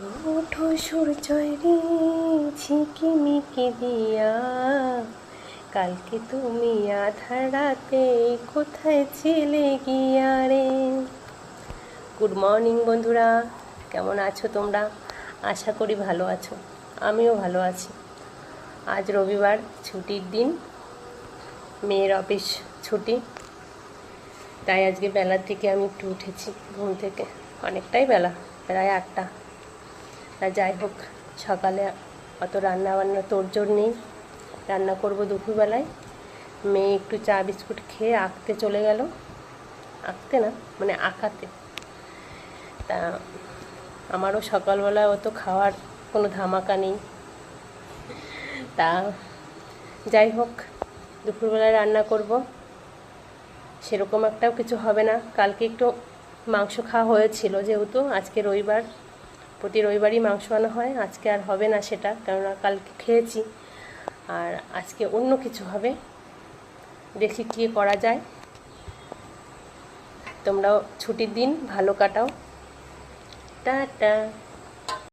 ওঠো সূর্যের রে ঝিকিমিকি দিয়া, কালকে তুমি আধার রাতে কোথায় ছিলে গিয়া রে। গুড মর্নিং বন্ধুরা, কেমন আছো তোমরা? আশা করি ভালো আছো, আমিও ভালো আছি। আজ রবিবার, ছুটির দিন, মেয়ের অফিস ছুটি, তাই আজকে বেলার থেকে আমি একটু উঠেছি ঘুম থেকে, অনেকটাই বেলা, প্রায় 8টা। তা যাই হোক, সকালে অত রান্নাবান্না তোড়জোড় নেই, রান্না করব দুপুরবেলায়। মেয়ে একটু চা বিস্কুট খেয়ে আঁকতে চলে গেল, আঁকতে না মানে আঁকাতে। তা আমারও সকালবেলা অত খাওয়ার কোনো ধামাকা নেই। তা যাই হোক, দুপুরবেলায় রান্না করব, সেরকম একটাও কিছু হবে না। কালকে একটু মাংস খাওয়া হয়েছিল, যেহেতু আজকে রবিবার, প্রতি রবিবারই মাংস আনা হয়, আজকে আর হবে না সেটা, কেননা কালকে খেয়েছি। আর আজকে অন্য কিছু হবে, দেখি কী করা যায়। তোমরাও ছুটির দিন ভালো কাটাও, টাটা।